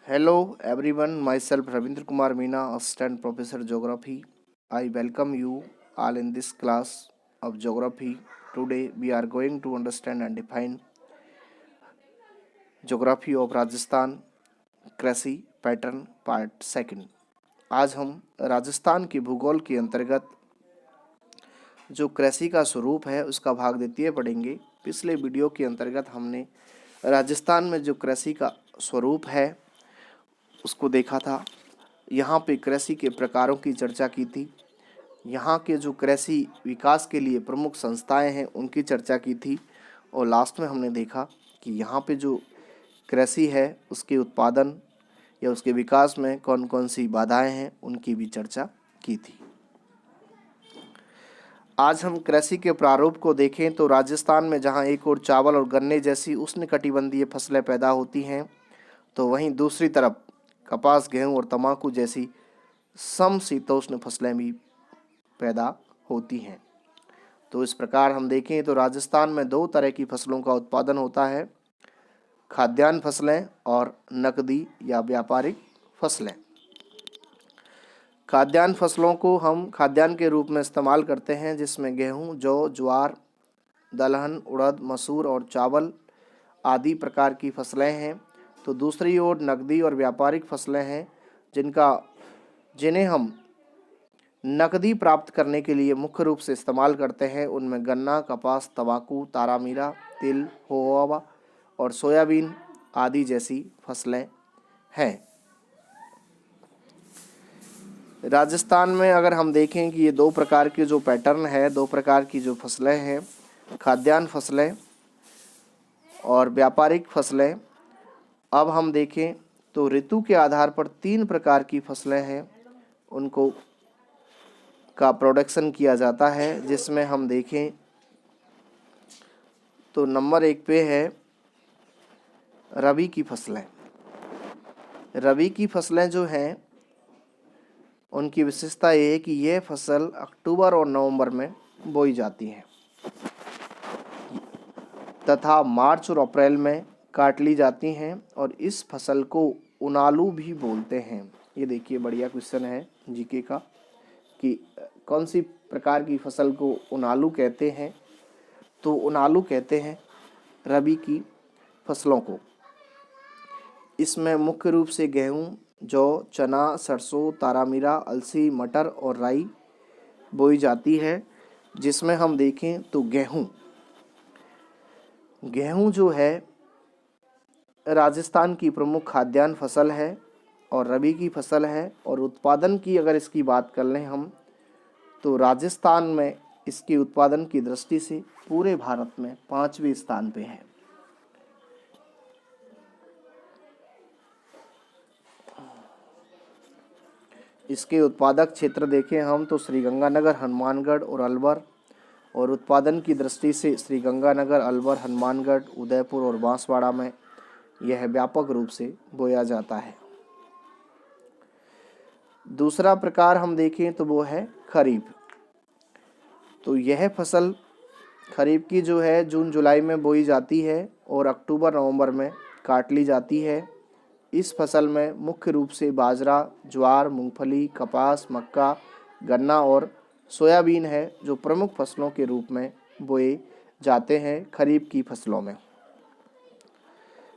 Hello everyone, myself Ravindra Kumar Meena, Assistant Professor Geography. I welcome you all in this class of Geography. Today we are going to understand and define Geography of Rajasthan, कृषि pattern part second. आज हम राजस्थान के भूगोल के अंतर्गत जो कृषि का स्वरूप है उसका भाग द्वितीय पढ़ेंगे। पिछले वीडियो के अंतर्गत हमने राजस्थान में जो कृषि का स्वरूप है उसको देखा था। यहाँ पे कृषि के प्रकारों की चर्चा की थी। यहाँ के जो कृषि विकास के लिए प्रमुख संस्थाएं हैं उनकी चर्चा की थी। और लास्ट में हमने देखा कि यहाँ पे जो कृषि है उसके उत्पादन या उसके विकास में कौन कौन सी बाधाएं हैं उनकी भी चर्चा की थी। आज हम कृषि के प्रारूप को देखें तो राजस्थान में जहाँ एक ओर चावल और गन्ने जैसी उष्णकटिबंधीय फसलें पैदा होती हैं तो वहीं दूसरी तरफ कपास, गेहूं और तंबाकू जैसी समशीतोष्ण फसलें भी पैदा होती हैं। तो इस प्रकार हम देखें तो राजस्थान में दो तरह की फसलों का उत्पादन होता है, खाद्यान्न फसलें और नकदी या व्यापारिक फसलें। खाद्यान्न फसलों को हम खाद्यान्न के रूप में इस्तेमाल करते हैं जिसमें गेहूं, जौ, ज्वार, दलहन, उड़द, मसूर और चावल आदि प्रकार की फसलें हैं। तो दूसरी ओर नकदी और व्यापारिक फसलें हैं जिन्हें हम नकदी प्राप्त करने के लिए मुख्य रूप से इस्तेमाल करते हैं। उनमें गन्ना, कपास, तंबाकू, तारामीरा, तिल, होवा और सोयाबीन आदि जैसी फसलें हैं। राजस्थान में अगर हम देखें कि ये दो प्रकार के जो पैटर्न है, दो प्रकार की जो फसलें हैं, खाद्यान्न फसलें और व्यापारिक फसलें। अब हम देखें तो ऋतु के आधार पर तीन प्रकार की फसलें हैं, उनको का प्रोडक्शन किया जाता है। जिसमें हम देखें तो नंबर एक पे है रबी की फसलें। रबी की फसलें जो हैं उनकी विशेषता ये है कि ये फसल अक्टूबर और नवंबर में बोई जाती हैं तथा मार्च और अप्रैल में काट ली जाती हैं। और इस फसल को उनालू भी बोलते हैं। ये देखिए बढ़िया क्वेश्चन है जीके का कि कौन सी प्रकार की फसल को उनालू कहते हैं। तो उनालू कहते हैं रबी की फसलों को। इसमें मुख्य रूप से गेहूं, जौ, चना, सरसों, तारामीरा, अलसी, मटर और राई बोई जाती है। जिसमें हम देखें तो गेहूं जो है राजस्थान की प्रमुख खाद्यान्न फसल है और रबी की फसल है। और उत्पादन की अगर इसकी बात कर लें हम तो राजस्थान में इसके उत्पादन की दृष्टि से पूरे भारत में 5वें स्थान पे है। इसके उत्पादक क्षेत्र देखें हम तो श्रीगंगानगर, हनुमानगढ़ और अलवर। और उत्पादन की दृष्टि से श्रीगंगानगर, अलवर, हनुमानगढ़, उदयपुर और बांसवाड़ा में यह व्यापक रूप से बोया जाता है। दूसरा प्रकार हम देखें तो वो है खरीफ। तो यह फसल खरीफ की जो है जून जुलाई में बोई जाती है और अक्टूबर नवंबर में काट ली जाती है। इस फसल में मुख्य रूप से बाजरा, ज्वार, मूंगफली, कपास, मक्का, गन्ना और सोयाबीन है जो प्रमुख फसलों के रूप में बोए जाते हैं खरीफ की फसलों में।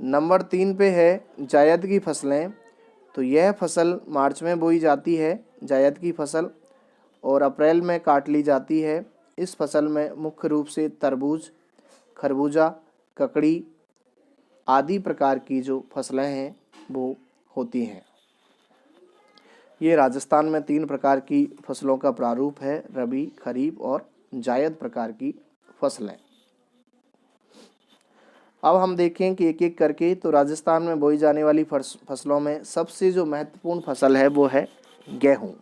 नंबर 3 पे है जायद की फसलें। तो यह फसल मार्च में बोई जाती है, जायद की फसल, और अप्रैल में काट ली जाती है। इस फसल में मुख्य रूप से तरबूज, खरबूजा, ककड़ी आदि प्रकार की जो फसलें हैं वो होती हैं। ये राजस्थान में 3 प्रकार की फसलों का प्रारूप है, रबी, खरीफ और जायद प्रकार की फसलें। अब हम देखें कि एक एक करके तो राजस्थान में बोई जाने वाली फसलों में सबसे जो महत्वपूर्ण फसल है वो है गेहूं।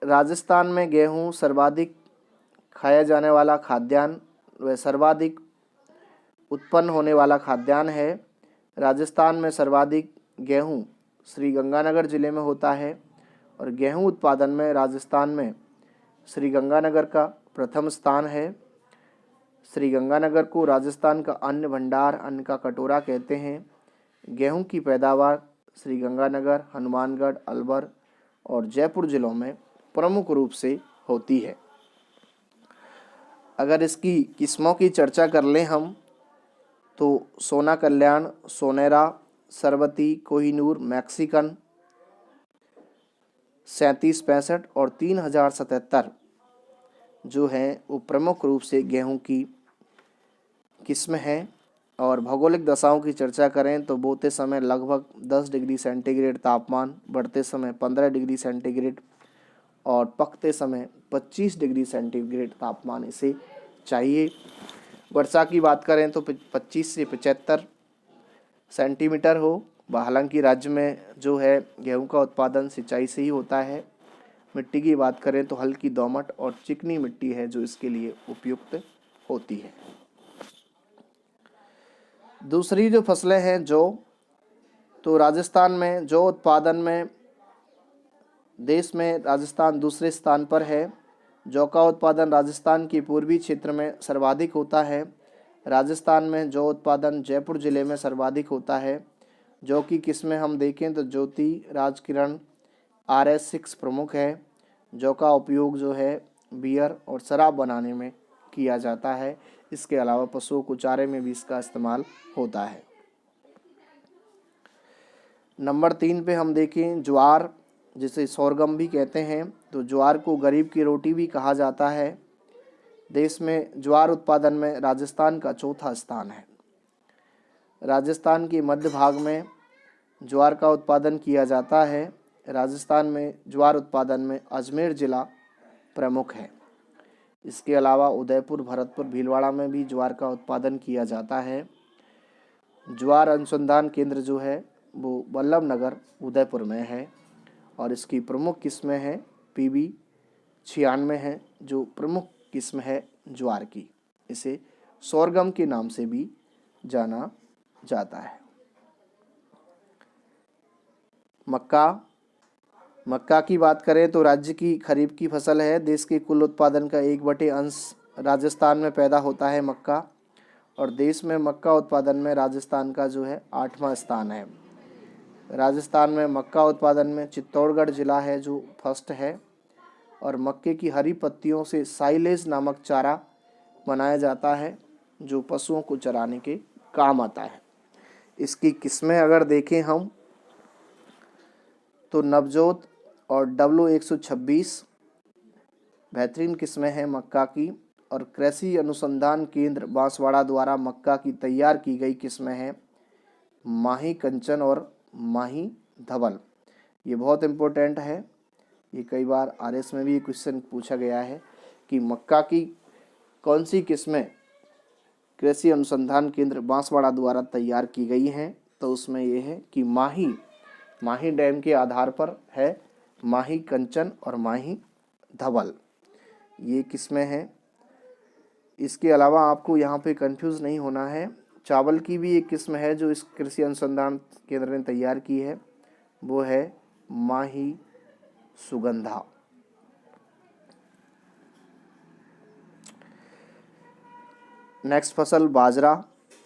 राजस्थान में गेहूं सर्वाधिक खाया जाने वाला खाद्यान्न व सर्वाधिक उत्पन्न होने वाला खाद्यान्न है। राजस्थान में सर्वाधिक गेहूं श्रीगंगानगर जिले में होता है और गेहूं उत्पादन में राजस्थान में श्रीगंगानगर का प्रथम स्थान है। श्रीगंगानगर को राजस्थान का अन्न भंडार, अन्न का कटोरा कहते हैं। गेहूं की पैदावार श्रीगंगानगर, हनुमानगढ़, अलवर और जयपुर जिलों में प्रमुख रूप से होती है। अगर इसकी किस्मों की चर्चा कर लें हम तो सोना कल्याण, सोनेरा, सरवती, कोहिनूर, मैक्सिकन 3765 और 3077 जो हैं वो प्रमुख रूप से गेहूं की किस्म हैं। और भौगोलिक दशाओं की चर्चा करें तो बोते समय लगभग 10 डिग्री सेंटीग्रेड तापमान, बढ़ते समय 15 डिग्री सेंटीग्रेड और पकते समय 25 डिग्री सेंटीग्रेड तापमान इसे चाहिए। वर्षा की बात करें तो 25 से 75 सेंटीमीटर हो। हालांकि राज्य में जो है गेहूं का उत्पादन सिंचाई से ही होता है। मिट्टी की बात करें तो हल्की दोमट और चिकनी मिट्टी है जो इसके लिए उपयुक्त होती है। दूसरी जो फसलें हैं जौ, तो राजस्थान में जौ उत्पादन में देश में राजस्थान दूसरे स्थान पर है। जौ का उत्पादन राजस्थान के पूर्वी क्षेत्र में सर्वाधिक होता है। राजस्थान में जौ उत्पादन जयपुर जिले में सर्वाधिक होता है। जौ की किस्में हम देखें तो ज्योति, राजकिरण, RS6 प्रमुख है। जौ का उपयोग जो है बियर और शराब बनाने में किया जाता है। इसके अलावा पशुओं को चारे में भी इसका इस्तेमाल होता है। नंबर 3 पे हम देखें ज्वार, जिसे सोरगम भी कहते हैं, तो ज्वार को गरीब की रोटी भी कहा जाता है। देश में ज्वार उत्पादन में राजस्थान का चौथा स्थान है। राजस्थान के मध्य भाग में ज्वार का उत्पादन किया जाता है। राजस्थान में ज्वार उत्पादन में अजमेर जिला प्रमुख है। इसके अलावा उदयपुर, भरतपुर, भीलवाड़ा में भी ज्वार का उत्पादन किया जाता है। ज्वार अनुसंधान केंद्र जो है वो वल्लभ नगर उदयपुर में है और इसकी प्रमुख किस्में हैं PB 96 है जो प्रमुख किस्म है ज्वार की। इसे सोरगम के नाम से भी जाना जाता है। मक्का की बात करें तो राज्य की खरीफ की फसल है। देश के कुल उत्पादन का 1/8 अंश राजस्थान में पैदा होता है मक्का, और देश में मक्का उत्पादन में राजस्थान का जो है 8वां स्थान है। राजस्थान में मक्का उत्पादन में चित्तौड़गढ़ जिला है जो फर्स्ट है। और मक्के की हरी पत्तियों से साइलेज नामक चारा बनाया जाता है जो पशुओं को चराने के काम आता है। इसकी किस्में अगर देखें हम तो नवजोत और W126 बेहतरीन किस्में हैं मक्का की। और कृषि अनुसंधान केंद्र बांसवाड़ा द्वारा मक्का की तैयार की गई किस्में हैं माही कंचन और माही धवल। ये बहुत इम्पोर्टेंट है, ये कई बार RS में भी क्वेश्चन पूछा गया है कि मक्का की कौन सी किस्में कृषि अनुसंधान केंद्र बांसवाड़ा द्वारा तैयार की गई हैं। तो उसमें ये है कि माही डैम के आधार पर है माही कंचन और माही धवल, ये किस्में हैं। इसके अलावा आपको यहाँ पे कंफ्यूज नहीं होना है, चावल की भी एक किस्म है जो इस कृषि अनुसंधान केंद्र ने तैयार की है, वो है माही सुगंधा। नेक्स्ट फसल बाजरा,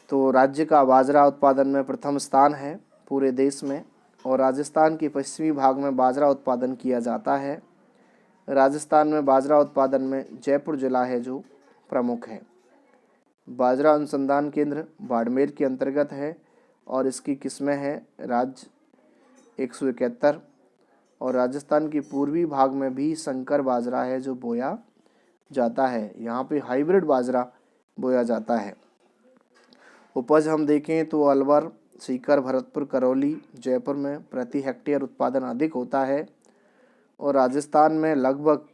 तो राज्य का बाजरा उत्पादन में प्रथम स्थान है पूरे देश में, और राजस्थान के पश्चिमी भाग में बाजरा उत्पादन किया जाता है। राजस्थान में बाजरा उत्पादन में जयपुर जिला है जो प्रमुख है। बाजरा अनुसंधान केंद्र बाड़मेर के अंतर्गत है और इसकी किस्में हैं राज्य 171, और राजस्थान के पूर्वी भाग में भी संकर बाजरा है जो बोया जाता है। यहाँ पे हाइब्रिड बाजरा बोया जाता है। उपज हम देखें तो अलवर, सीकर, भरतपुर, करौली, जयपुर में प्रति हेक्टेयर उत्पादन अधिक होता है। और राजस्थान में लगभग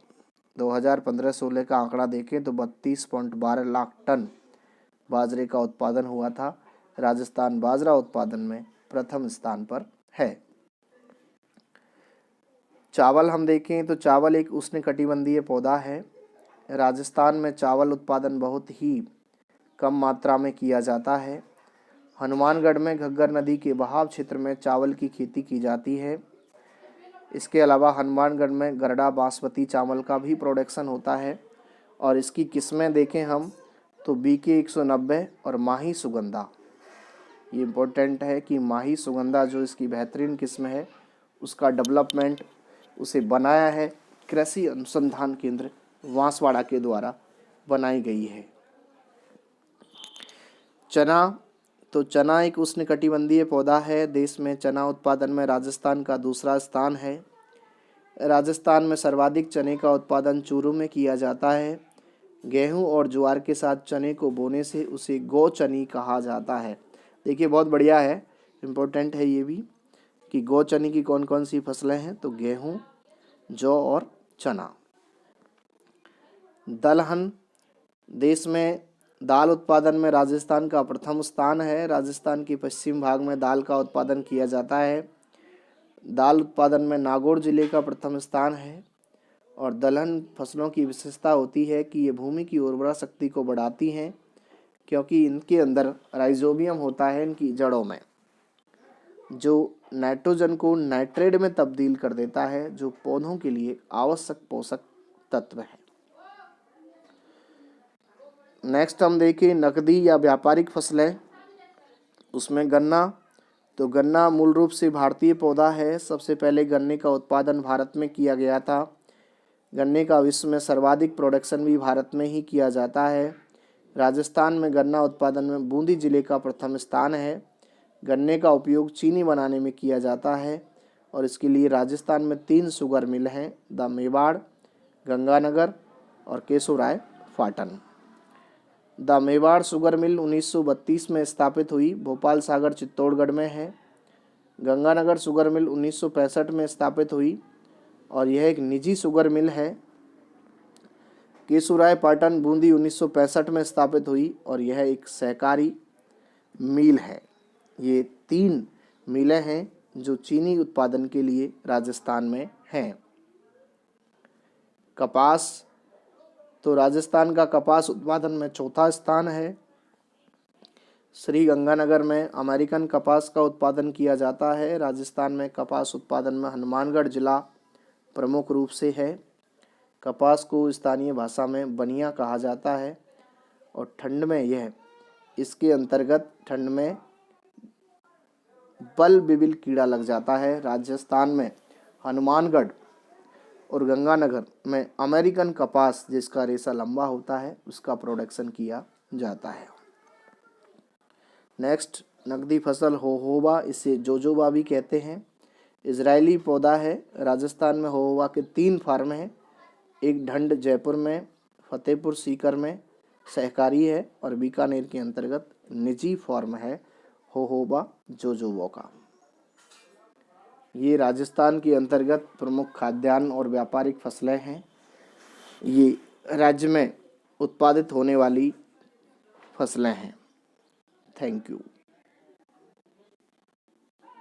2015-16 का आंकड़ा देखें तो 32.12 लाख टन बाजरे का उत्पादन हुआ था। राजस्थान बाजरा उत्पादन में प्रथम स्थान पर है। चावल हम देखें तो चावल एक उष्णकटिबंधीय पौधा है। राजस्थान में चावल उत्पादन बहुत ही कम मात्रा में किया जाता है। हनुमानगढ़ में घग्गर नदी के बहाव क्षेत्र में चावल की खेती की जाती है। इसके अलावा हनुमानगढ़ में गरडा बासमती चावल का भी प्रोडक्शन होता है। और इसकी किस्में देखें हम तो BK 190 और माही सुगंधा, ये इम्पोर्टेंट है कि माही सुगंधा जो इसकी बेहतरीन किस्म है उसका डेवलपमेंट उसे बनाया है कृषि अनुसंधान केंद्र बांसवाड़ा के द्वारा बनाई गई है। चना, तो चना एक उष्णकटिबंधीय पौधा है। देश में चना उत्पादन में राजस्थान का दूसरा स्थान है। राजस्थान में सर्वाधिक चने का उत्पादन चूरू में किया जाता है। गेहूं और ज्वार के साथ चने को बोने से उसे गोचनी कहा जाता है। देखिए बहुत बढ़िया है, इम्पोर्टेंट है ये भी कि गोचनी की कौन कौन सी फसलें हैं, तो गेहूं, जौ और चना। दलहन, देश में दाल उत्पादन में राजस्थान का प्रथम स्थान है। राजस्थान के पश्चिम भाग में दाल का उत्पादन किया जाता है। दाल उत्पादन में नागौर जिले का प्रथम स्थान है। और दलहन फसलों की विशेषता होती है कि ये भूमि की उर्वरा शक्ति को बढ़ाती हैं, क्योंकि इनके अंदर राइजोबियम होता है इनकी जड़ों में, जो नाइट्रोजन को नाइट्रेट में तब्दील कर देता है, जो पौधों के लिए आवश्यक पोषक तत्व है। नेक्स्ट हम देखें नकदी या व्यापारिक फसलें, उसमें गन्ना। तो गन्ना मूल रूप से भारतीय पौधा है। सबसे पहले गन्ने का उत्पादन भारत में किया गया था। गन्ने का विश्व में सर्वाधिक प्रोडक्शन भी भारत में ही किया जाता है। राजस्थान में गन्ना उत्पादन में बूंदी जिले का प्रथम स्थान है। गन्ने का उपयोग चीनी बनाने में किया जाता है और इसके लिए राजस्थान में 3 शुगर मिल हैं, द मेवाड़, गंगानगर और Keshorai Patan. The Mewar sugar mill 1932 में स्थापित हुई, भोपाल सागर चित्तौड़गढ़ में है। गंगानगर शुगर मिल 1965 में स्थापित हुई और यह एक निजी शुगर मिल है। केशोराय पाटन बूंदी 1965 में स्थापित हुई और यह एक सहकारी मिल है। ये 3 मिलें हैं जो चीनी उत्पादन के लिए राजस्थान में हैं। कपास, तो राजस्थान का कपास उत्पादन में चौथा स्थान है। श्री गंगानगर में अमेरिकन कपास का उत्पादन किया जाता है। राजस्थान में कपास उत्पादन में हनुमानगढ़ जिला प्रमुख रूप से है। कपास को स्थानीय भाषा में बनिया कहा जाता है और ठंड में यह इसके अंतर्गत ठंड में बल बिबिल कीड़ा लग जाता है। राजस्थान में हनुमानगढ़ और गंगानगर में अमेरिकन कपास जिसका रेशा लंबा होता है उसका प्रोडक्शन किया जाता है। नेक्स्ट नकदी फसल होहोबा, इसे जोजोबा भी कहते हैं। इजरायली पौधा है। राजस्थान में होहोबा के 3 फार्म हैं, एक ढंड जयपुर में, फतेहपुर सीकर में सहकारी है और बीकानेर के अंतर्गत निजी फार्म है होहोबा जोजोबा का। ये राजस्थान के अंतर्गत प्रमुख खाद्यान्न और व्यापारिक फसलें हैं। ये राज्य में उत्पादित होने वाली फसलें हैं। Thank you.